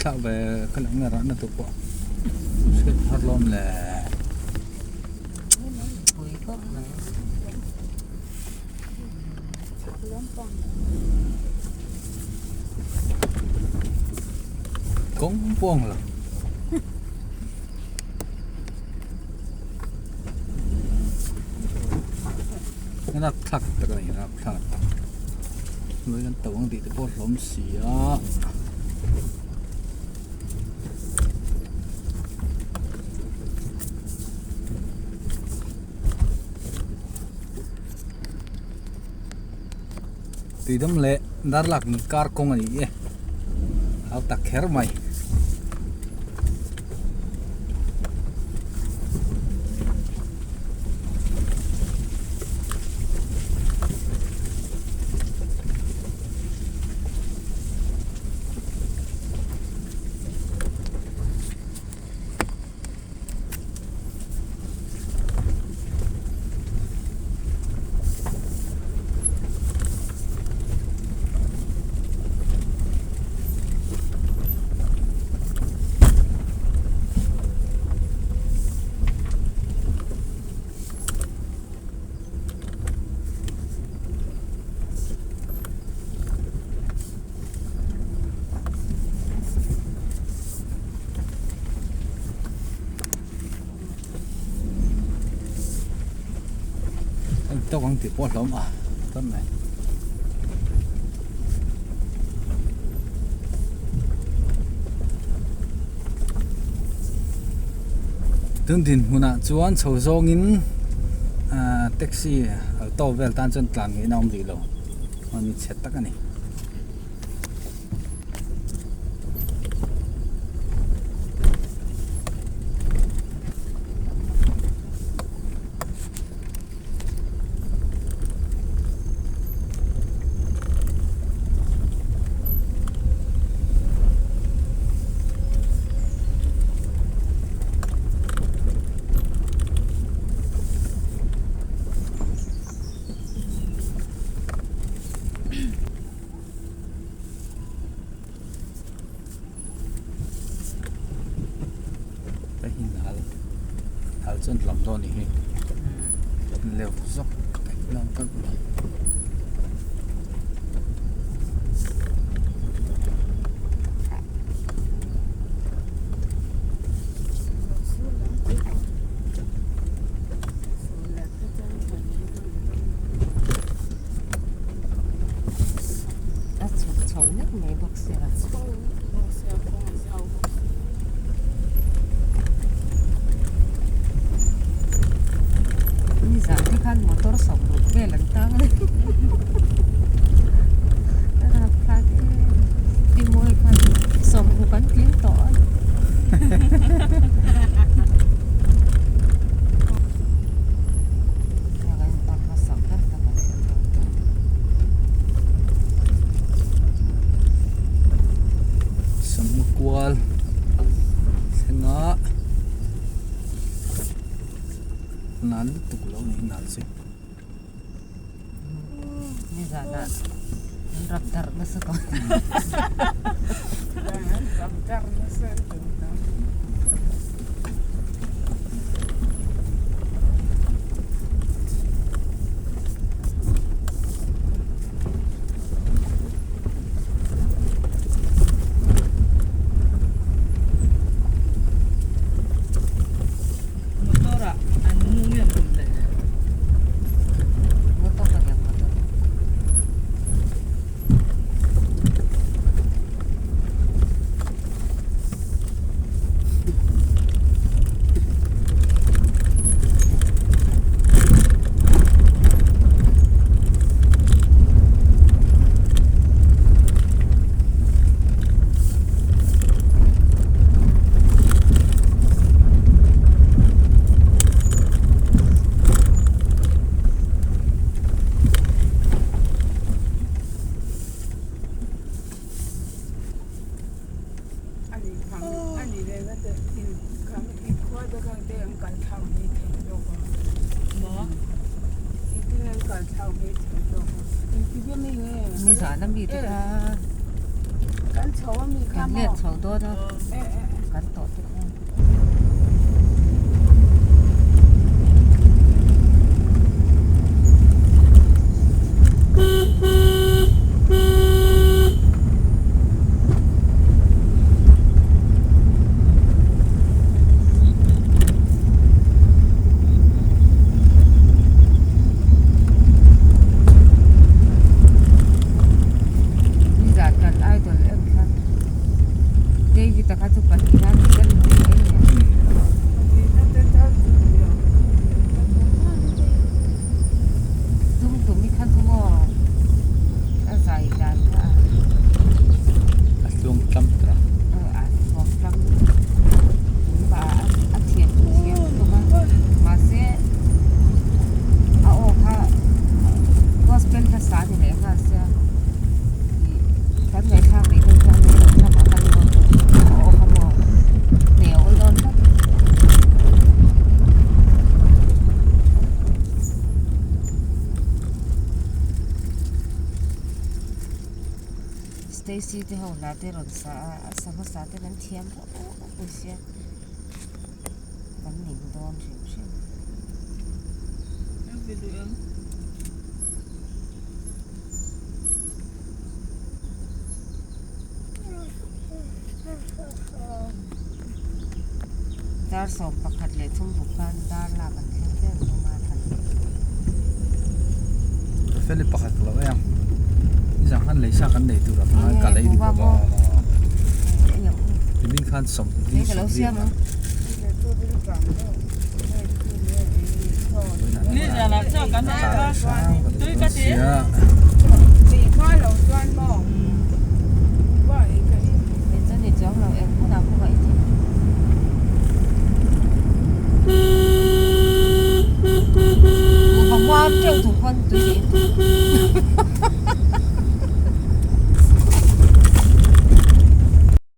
thạo về cái lồng này nó tụt bỏ xếp hot lom là cũng buông rồi nó thật cái này nó thật người dân tàu thì cái bột lốm xì á thì đâm lệ dar lạc car công này ấy áo tắc khéo mày tao còn tiếp bột lắm à tấm này tương tin huna chuan chho zong in taxi to vel tan chân tlang nge naom ri lo ani chet tak ani hal chân lắm rồi nhỉ lều dốc cách làm các motor sama velan tang đi mua kan som bukan tiếng to semukual senga nan tu lo ni nan sih ni zana raptar masuk raptar masuk ni zana mi tu kan เขาว่ามี กั ข้าน หม เลือ อ ดเขาตัวเนาะ เอ๊ะ กันต่อทุกคน นี่จากกันไอ้ตัวเล็กครับเด็กที่ตะกัดทุกปันที่นั่นกันเองเนี่ย มีนั่นเจ้าเดียว ตุ้มมีขั้นทุ่มอาศัยการก็ อัดลงกำตรา อาจบอกลำถึงป่าอาเทียนตัวมาเสียเอาค่ะก็เป็นภาษาที่ไหนค่ะเสียท่านไหนทางไหนเป็นทางไหนทำอะไรเอาคำบอกเหนียวร้อนครับสเตซี่ที่เขาหน้าที่รถสาสภาษาที่นั้นเทียมโอ้เสียมันหนิงโดนเฉย เอาไปดูเอง ดาร์สอบประคัดเลยทุ่มบุกบ้านดาร์ลากันแค่เดินลงมาทัน เฟลิปปักเราเองนี่จังหันเลยชักกันเลยตัวเราทำงานกันเลยดีกว่า อย่าง ที่บินคันสม นี้กับเราเสียมั้ง ในตัวที่กลางเนี่ยในที่เนี่ยพ่อ นี่อย่าละเจ้ากันนะ ตาช้างกันเสีย ตีข้าเราจวนมองว่าไอ้ไก่ เป็นเจ้าหนี้จ้องเราเองผู้นำผู้ไว้ที่กูบอกว่าเจ้าถูกคนตัวเอง